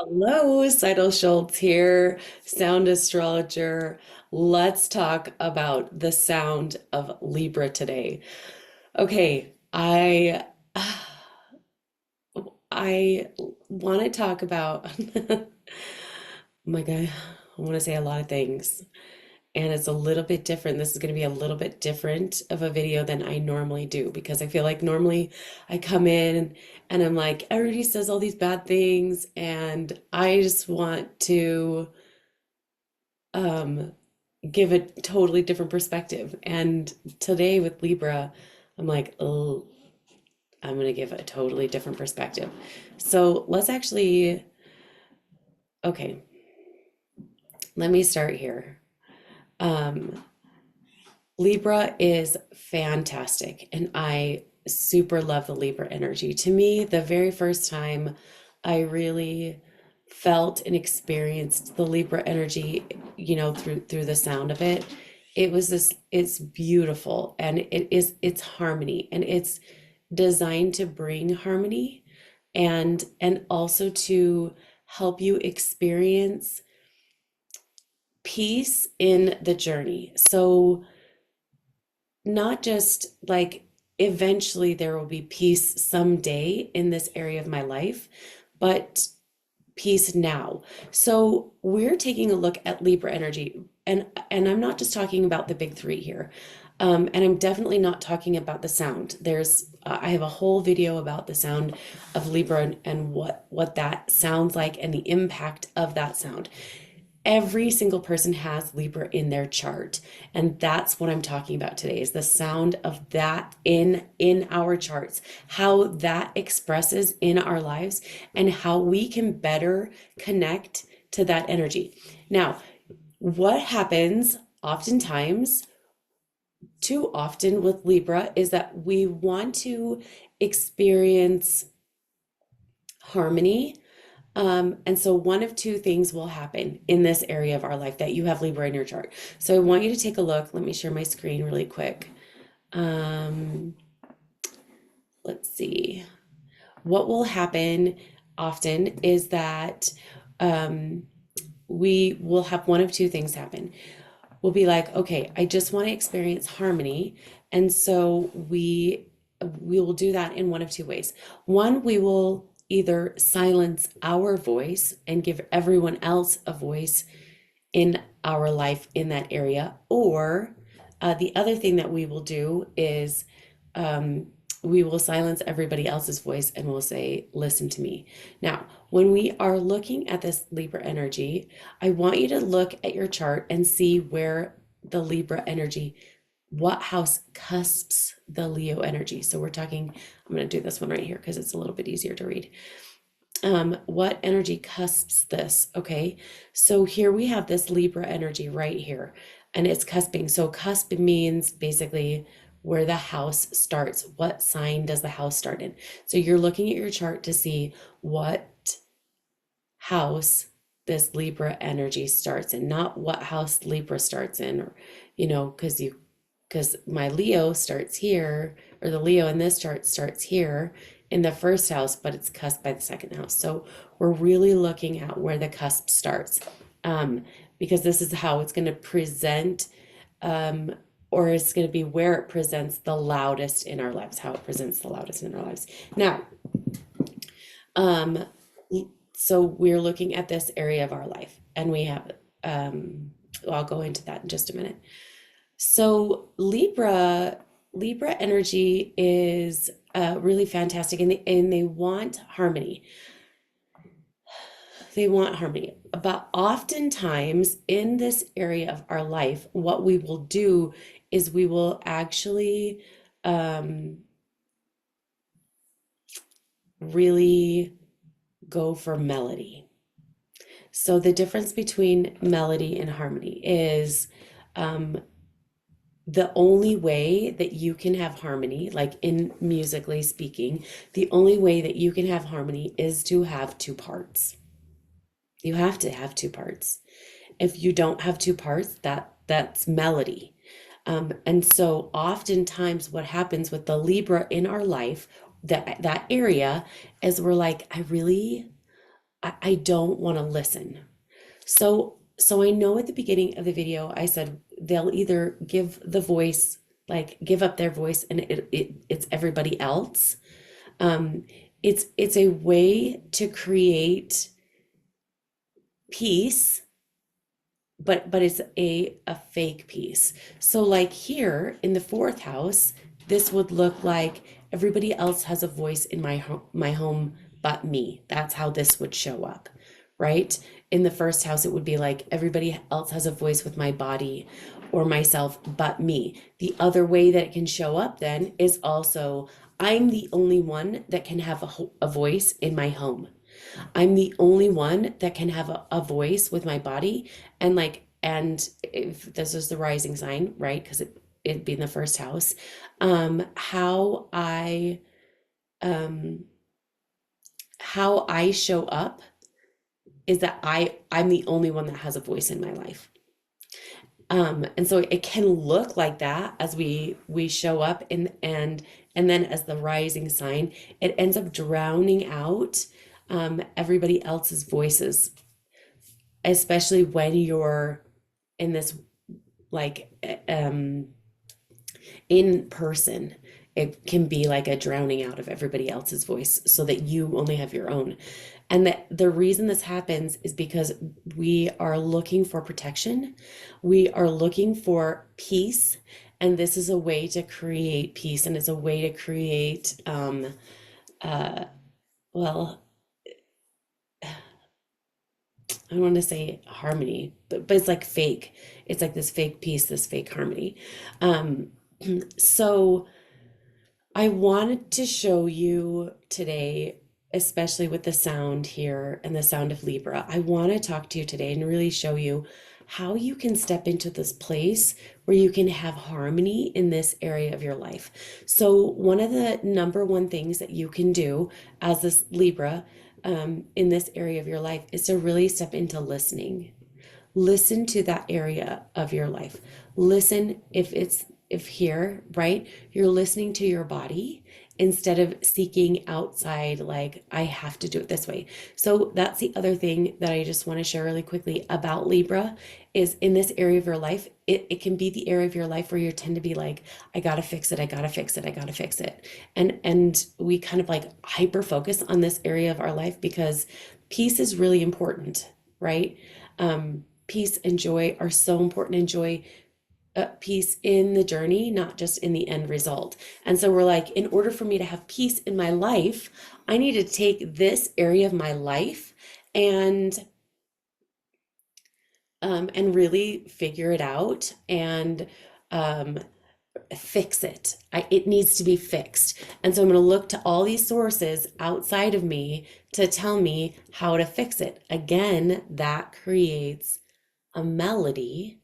Hello, Seidel Schultz here, sound astrologer. Let's talk about the sound of Libra today. Okay, I want to talk about oh my God, I want to say a lot of things, and it's a little bit different. This is going to be a little bit different of a video than I normally do because I feel like normally I come in and I'm like, everybody says all these bad things, and I just want to um, give a totally different perspective. And today with Libra, I'm like, oh, I'm going to give a totally different perspective. So let's actually, okay, let me start here. Um, Libra is fantastic, and I super love the Libra energy. To me, the very first time I really felt and experienced the Libra energy, through the sound of it, it's beautiful, and it's harmony, and it's designed to bring harmony and also to help you experience peace in the journey. So not just like eventually there will be peace someday in this area of my life, but peace now. So we're taking a look at Libra energy, and I'm not just talking about the big three here. And I'm definitely not talking about the sound. I have a whole video about the sound of Libra and what that sounds like and the impact of that sound. Every single person has Libra in their chart, and that's what I'm talking about today is the sound of that in our charts, how that expresses in our lives and how we can better connect to that energy. Now, what happens oftentimes, too often with Libra, is that we want to experience harmony, and so one of two things will happen in this area of our life that you have Libra in your chart. So I want you to take a look. Let me share my screen really quick. Um, let's see. What will happen often is that um, we will have one of two things happen. We'll be like, okay, I just want to experience harmony. And so we will do that in one of two ways. One, we will either silence our voice and give everyone else a voice in our life in that area. Or the other thing that we will do is um, we will silence everybody else's voice and we'll say, listen to me. Now, when we are looking at this Libra energy, I want you to look at your chart and see where the Libra energy, what house cusps the Leo energy. So we're talking, I'm going to do this one right here because it's a little bit easier to read. What energy cusps this? Okay, so here we have this Libra energy right here, and it's cusping. So cusp means basically where the house starts. What sign does the house start in? So you're looking at your chart to see what house this Libra energy starts in, not what house Libra starts in, or because my Leo starts here, or the Leo in this chart starts here in the first house, but it's cusped by the second house. So we're really looking at where the cusp starts, because this is how it's going to present, or it's going to be where it presents the loudest in our lives, how it presents the loudest in our lives. Now, um, so we're looking at this area of our life, and we have, well, I'll go into that in just a minute. So Libra energy is really fantastic, and they want harmony. They want harmony. But oftentimes in this area of our life, what we will do is we will actually um, really go for melody. So the difference between melody and harmony is um, the only way that you can have harmony, like in musically speaking, the only way that you can have harmony is to have two parts. You have to have two parts. If you don't have two parts, that's melody. And so oftentimes what happens with the Libra in our life, that area, is we're like, I don't want to listen. So I know at the beginning of the video, I said they'll either give the voice, like give up their voice, and it's everybody else. Um, it's a way to create peace, but it's a fake peace. So like here in the fourth house, this would look like everybody else has a voice in my home but me. That's how this would show up, right? In the first house, it would be like everybody else has a voice with my body or myself but me. The other way that it can show up then is also I'm the only one that can have a voice in my home. I'm the only one that can have a voice with my body. And like, and if this is the rising sign, right? Because it'd be in the first house. How um how I show up is that I'm the only one that has a voice in my life. And so it can look like that as we show up and then as the rising sign, it ends up drowning out everybody else's voices, especially when you're in this like in person. It can be like a drowning out of everybody else's voice so that you only have your own. And that the reason this happens is because we are looking for protection. We are looking for peace. And this is a way to create peace. And it's a way to create, well, I don't want to say harmony, but it's like fake. It's like this fake peace, this fake harmony. Um, so I wanted to show you today, especially with the sound here and the sound of Libra. I want to talk to you today and really show you how you can step into this place where you can have harmony in this area of your life. So, one of the number one things that you can do as this Libra in this area of your life is to really step into listening. Listen to that area of your life. Listen if here, right, you're listening to your body instead of seeking outside, like, I have to do it this way. So that's the other thing that I just want to share really quickly about Libra is in this area of your life, it can be the area of your life where you tend to be like, I gotta fix it, I gotta fix it, I gotta fix it. And we kind of like hyper focus on this area of our life because peace is really important, right? Peace and joy are so important, and joy peace in the journey, not just in the end result. And so we're like, in order for me to have peace in my life, I need to take this area of my life and really figure it out and um, fix it. It needs to be fixed. And so I'm going to look to all these sources outside of me to tell me how to fix it. Again, that creates a melody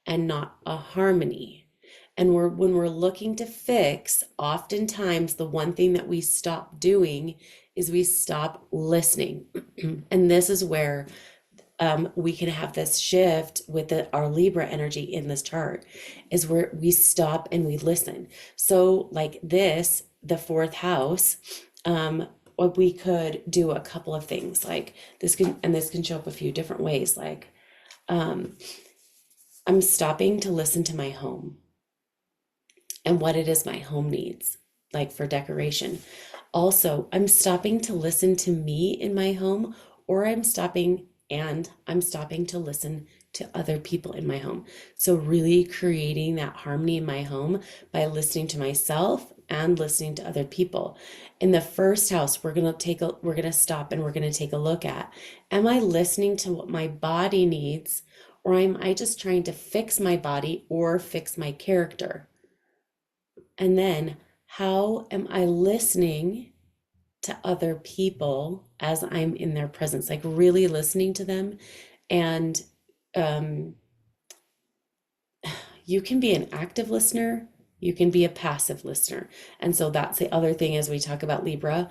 and not a harmony. And when we're looking to fix, oftentimes the one thing that we stop doing is we stop listening. And this is where we can have this shift with our Libra energy in this chart, is where we stop and we listen. So like this, the fourth house, what we could do a couple of things like this can show up a few different ways. Like, I'm stopping to listen to my home and what it is my home needs, like for decoration. Also, I'm stopping to listen to me in my home, or I'm stopping to listen to other people in my home. So really creating that harmony in my home by listening to myself and listening to other people. In the first house, we're going to stop and we're going to take a look at, am I listening to what my body needs, or am I just trying to fix my body or fix my character? And then how am I listening to other people as I'm in their presence, like really listening to them? And you can be an active listener, you can be a passive listener. And so that's the other thing as we talk about Libra.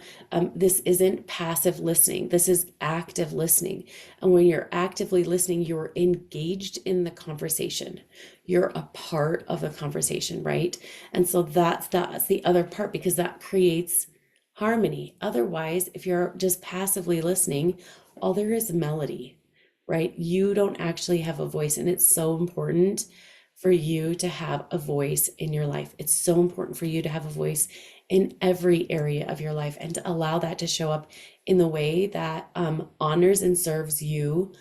This isn't passive listening, this is active listening. And when you're actively listening, you're engaged in the conversation. You're a part of the conversation, right? And so that's the other part, because that creates harmony. Otherwise, if you're just passively listening, all there is melody, right? You don't actually have a voice, and it's so important for you to have a voice in your life. It's so important for you to have a voice in every area of your life and to allow that to show up in the way that honors and serves you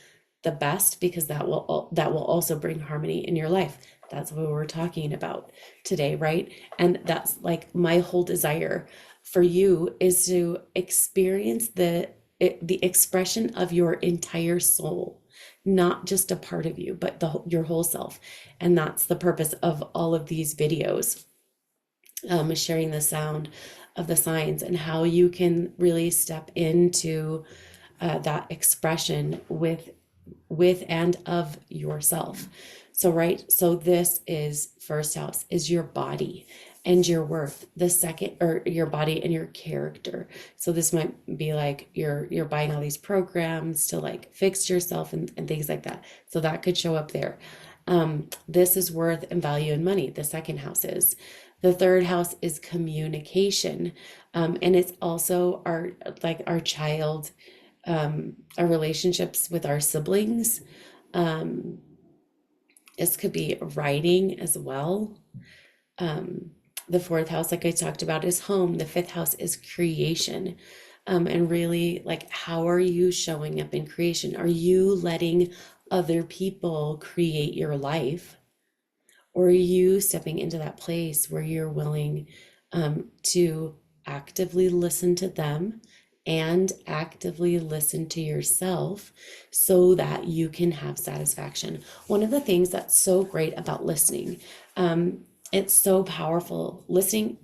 the best, because that will also bring harmony in your life. That's what we're talking about today, right? And that's like my whole desire for you is to experience the expression of your entire soul, not just a part of you, but your whole self. And that's the purpose of all of these videos, sharing the sound of the signs and how you can really step into that expression with and of yourself. So, right, so this is first house is your body and your worth. The second, or your body and your character. So this might be like you're buying all these programs to like fix yourself and things like that. So that could show up there. This is worth and value and money. The second house is. The third house is communication. And it's also our child, our relationships with our siblings. Um, this could be writing as well. The fourth house, like I talked about, is home. The fifth house is creation. And really, like, how are you showing up in creation? Are you letting other people create your life? Or are you stepping into that place where you're willing to actively listen to them and actively listen to yourself so that you can have satisfaction? One of the things that's so great about listening, it's so powerful. Listening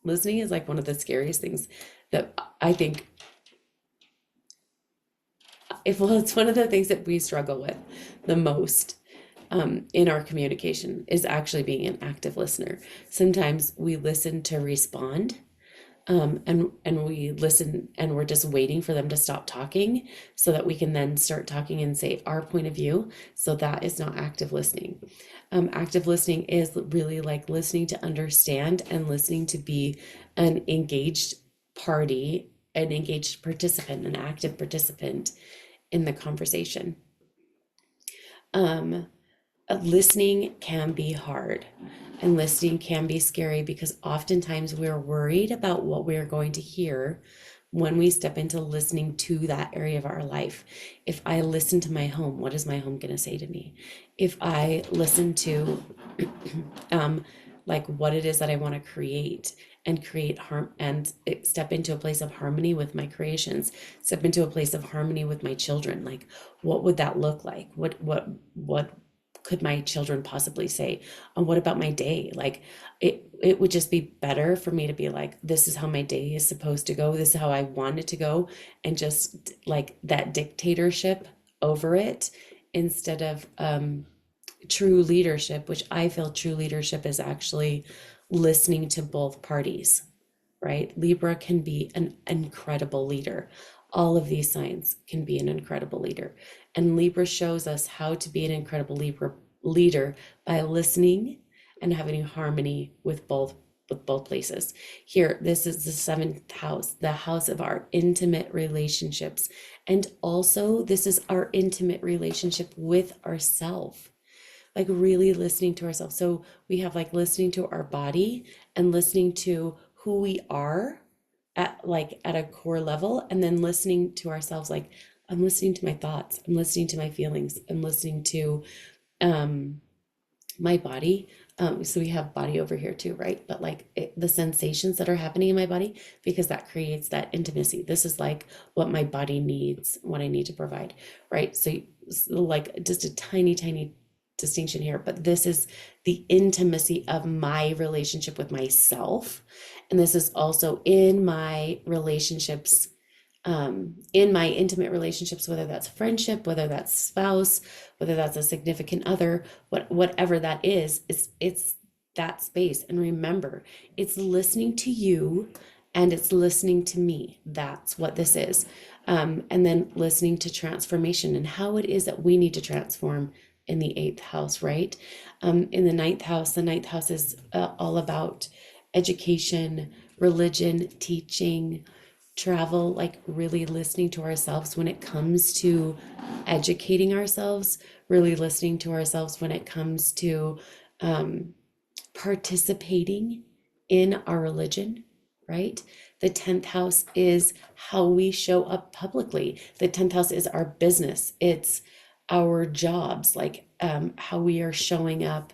is like one of the scariest things that I think, it's one of the things that we struggle with the most in our communication, is actually being an active listener. Sometimes we listen to respond, and we listen and we're just waiting for them to stop talking so that we can then start talking and say our point of view. So that is not active listening. Active listening is really like listening to understand and listening to be an engaged party, an engaged participant, an active participant in the conversation. Listening can be hard, and listening can be scary because oftentimes we're worried about what we're going to hear when we step into listening to that area of our life. If I listen to my home, what is my home going to say to me? If I listen to like what it is that I want to create and create harm and step into a place of harmony with my creations, step into a place of harmony with my children, like what would that look like? What could my children possibly say? And what about my day? Like it would just be better for me to be like, this is how my day is supposed to go. This is how I want it to go. And just like that dictatorship over it, instead of true leadership, which I feel true leadership is actually listening to both parties, right? Libra can be an incredible leader. All of these signs can be an incredible leader. And Libra shows us how to be an incredible Libra leader by listening and having harmony with both places. Here, this is the seventh house, the house of our intimate relationships. And also, this is our intimate relationship with ourselves, like really listening to ourselves. So we have like listening to our body and listening to who we are at a core level, and then listening to ourselves, like I'm listening to my thoughts, I'm listening to my feelings, I'm listening to my body. So we have body over here too, right? But like the sensations that are happening in my body, because that creates that intimacy. This is like what my body needs, what I need to provide, right? So like just a tiny distinction here, but this is the intimacy of my relationship with myself. And this is also in my relationships, in my intimate relationships, whether that's friendship, whether that's spouse, whether that's a significant other, whatever that is, it's that space. And remember, it's listening to you and it's listening to me. That's what this is. And then listening to transformation and how it is that we need to transform in the eighth house, right? In the ninth house is all about education, religion, teaching, travel, like really listening to ourselves when it comes to educating ourselves, really listening to ourselves when it comes to um, participating in our religion, right? The 10th house is how we show up publicly. The 10th house is our business, it's our jobs, like how we are showing up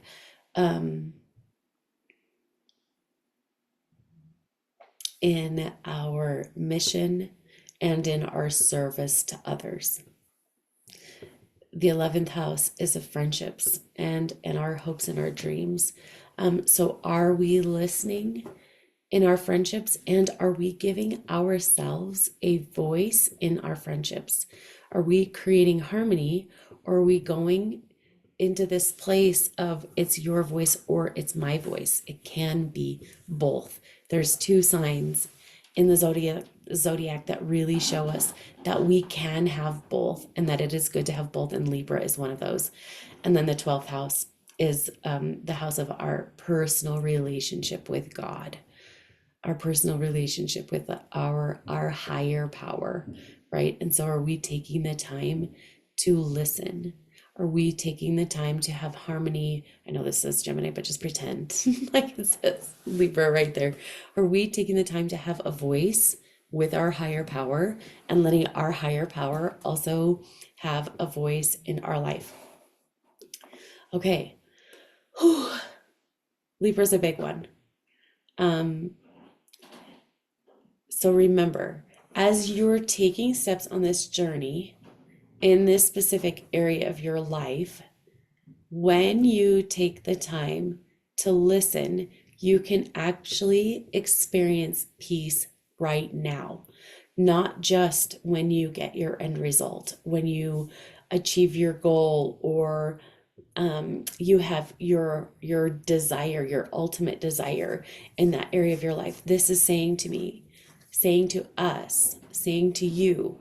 um, in our mission and in our service to others. The 11th house is of friendships and our hopes and our dreams. So are we listening in our friendships, and are we giving ourselves a voice in our friendships? Are we creating harmony, or are we going into this place of it's your voice or it's my voice? It can be both. There's two signs in the zodiac that really show us that we can have both, and that it is good to have both, and Libra is one of those. And then the 12th house is the house of our personal relationship with God, our personal relationship with our higher power, right? And so are we taking the time to listen? Are we taking the time to have harmony? I know this says Gemini, but just pretend like it says Libra right there. Are we taking the time to have a voice with our higher power, and letting our higher power also have a voice in our life? Okay. Whew. Libra's a big one. Um, So remember, as you're taking steps on this journey in this specific area of your life, when you take the time to listen, you can actually experience peace right now, not just when you get your end result, when you achieve your goal, or you have your desire, your ultimate desire in that area of your life. This is saying to me, saying to us, saying to you,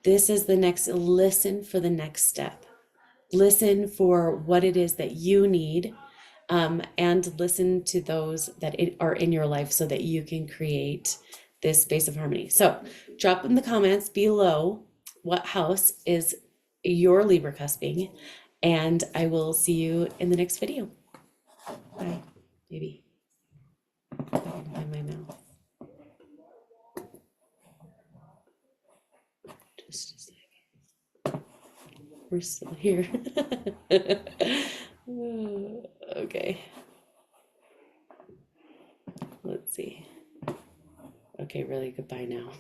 this is the next, listen for the next step. Listen for what it is that you need, and listen to those that are in your life so that you can create this space of harmony. So drop in the comments below what house is your Libra cusping, and I will see you in the next video. Bye, baby. If I can find my mouth. Just a second. We're still here. Okay. Let's see. Okay, really, goodbye now.